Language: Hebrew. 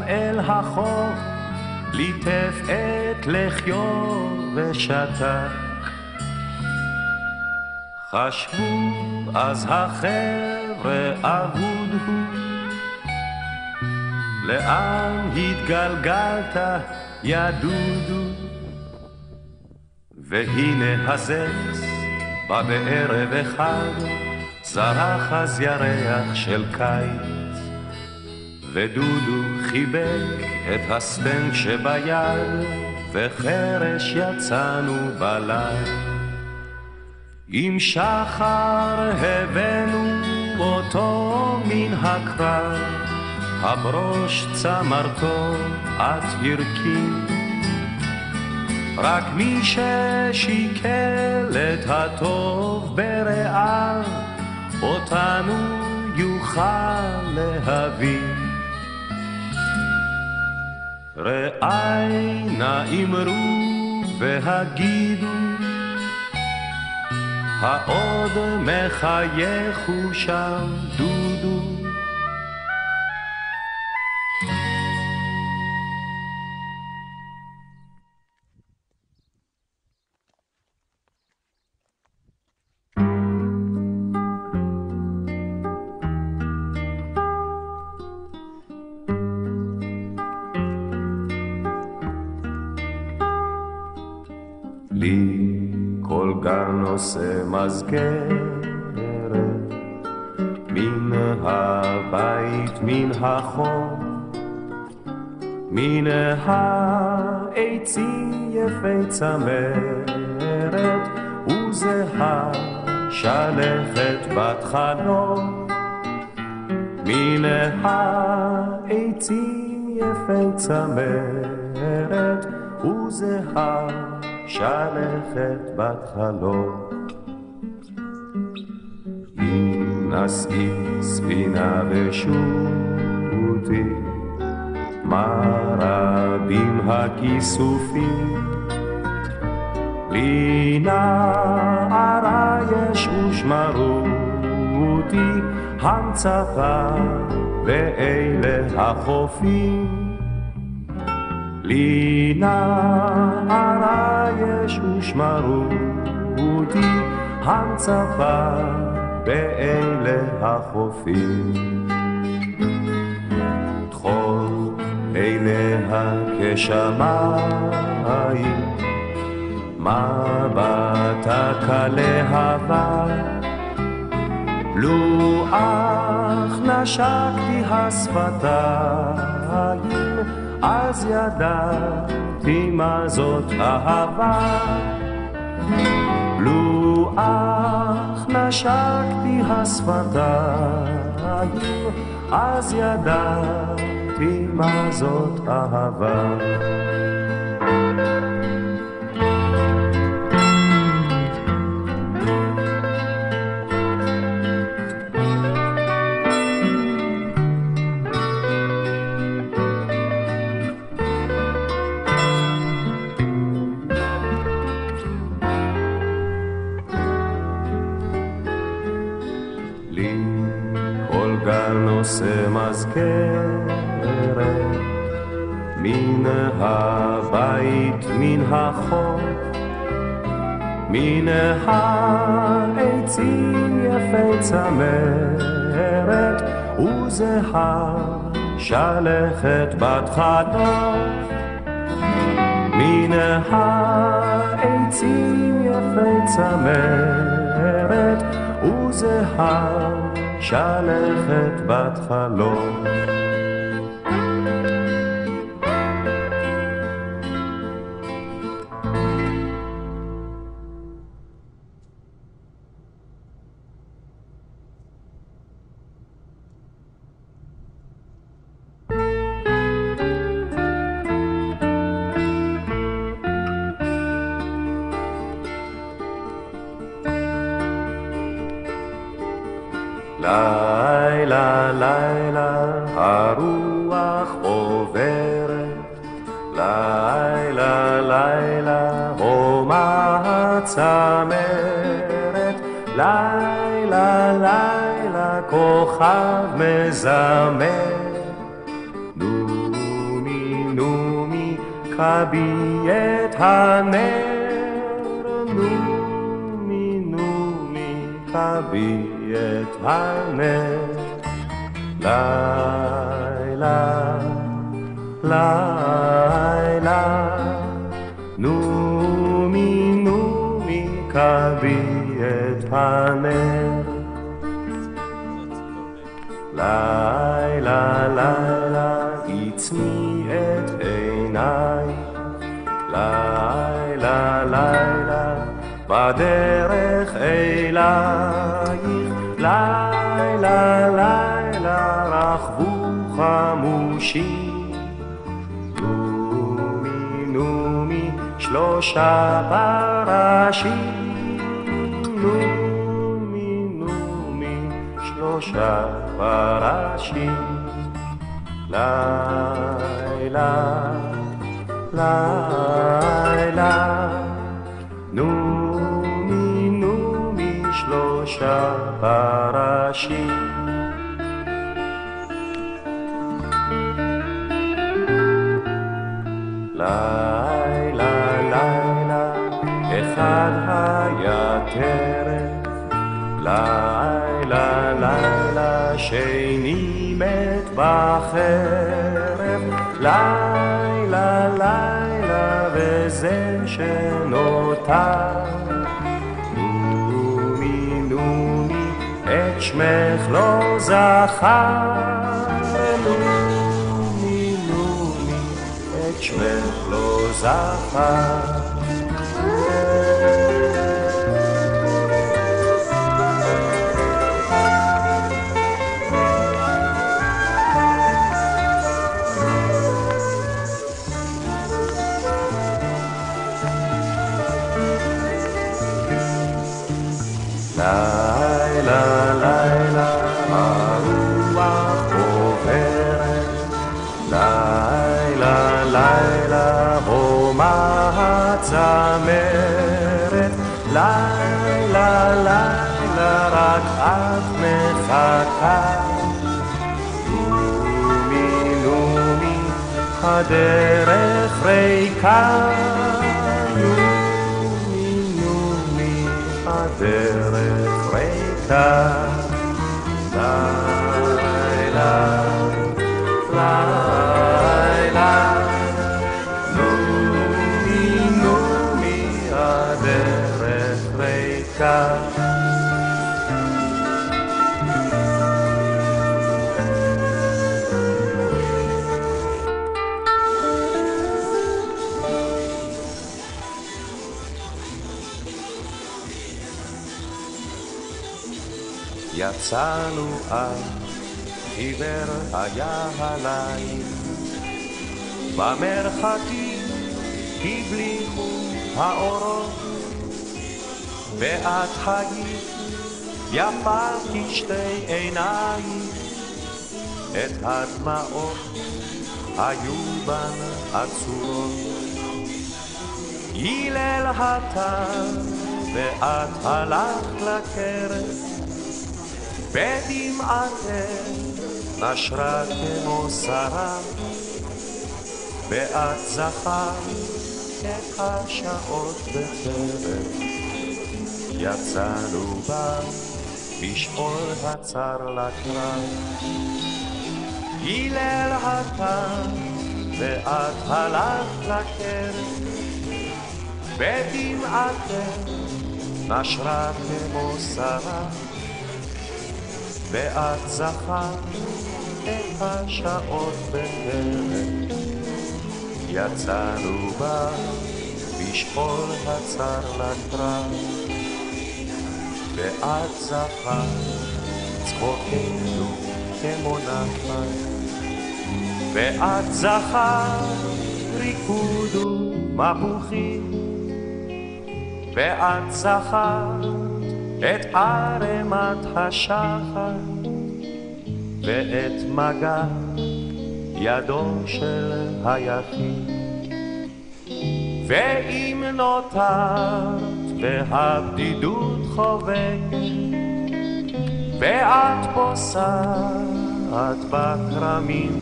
אל החוף, ליטף את לחיו ושתק. חשבו אז החבר'ה אבוד הוא, לאן התגלגלת יא דודו? והנה הזץ בא בערב אחד, זרח אז ירח של קיץ, ודודו חיבק את הסטנק שביד, וחרש יצאנו בליל. עם שחר הבאנו אותו מן הקרב, הברוש צמרתו את הרכין, רק מי ששיקל את הטוב ברעיו, אותנו יוכל להבין. רעי נא אמרו והגידו, העוד מחייך הוא שם דודו? לי כל גן עושה מזכרת, מן הבית מן החום, מן העצים יפי צמרת, וזהה שלכת בת חלום. מן העצים יפי צמרת, וזהה שלכת בת חלום. אם נשאי ספינה ושוטי, מה רבים הכיסופים, לי נערה יש ושמרו אותי, המצפה ואלה החופים. לי נערה יש ושמרו אותי, המצפה באלה החופים. דחול עיניה כשמיים, מבטה כלהבה, לו אך נשקתי השפתיים, אז ידעתי מה זאת אהבה. לו אך נשקתי השפתיים, אז ידעתי מה זאת אהבה. נושא מזכרת, מן הבית מן החוף, מן העצים יפי צמרת, וזהה שלכת בת חלוף. מן העצים יפי צמרת, וזהה שלכת בת חלום. לילה לילה הרוח עוברת, לילה לילה הומה הצמרת, לילה לילה כוכב מזמר, דודו כבי את הנר, נומי נומי כבי את הנר. לילה לילה נומי נומי כבי את הנר. לילה לילה עצמי את עיניי, לילה לילה בדרך אלייך, לילה לילה רכבו חמושים, נומי נומי שלושה פרשים, נומי נומי שלושה פרשים. לילה לילה נומי נומי שלושה פרשים. לילה לילה אחד היה טרף, לילה לילה שני מת בחרב, לילה לילה וזה שנותר, נומי נומי את שמך לא זכר, נומי נומי את שמך לא זכר. לילה לילה הרוח עוברת, לילה לילה הומה הצמרת, לילה לילה רק את מחכה, נומי נומי הדרך ריקה, נומי נומי הדרך ריקה. לילה לילה נומי נומי הדרך ריקה. יצאנו על עיוור היה הליל, במרחקים הבליחו האורות, ואת היית יפה כשתי עיניים, את הדמעות היו בן עצורות. הלל הטל ואת הלכת לכרם, בדמעתך נשרה כמו שרה, ואת זכרת את השעות בטרם. יצאנו בה בשאול הצר לקרב, הלל הטל ואת הלכת לכרם, בדמעתך נשרה כמו שרה, ואת זכרת את השעות בטרם. יצאנו בה בשאול הצר לקרב, ואת זכרת צחוקנו כמו נחל, ואת זכרת ריקוד ומבוכים, ואת זכרת את ערמת השחר, ואת מגע ידו של היחיד. ואם נותרת והבדידות חובקת, ואת פוסעת בכרמים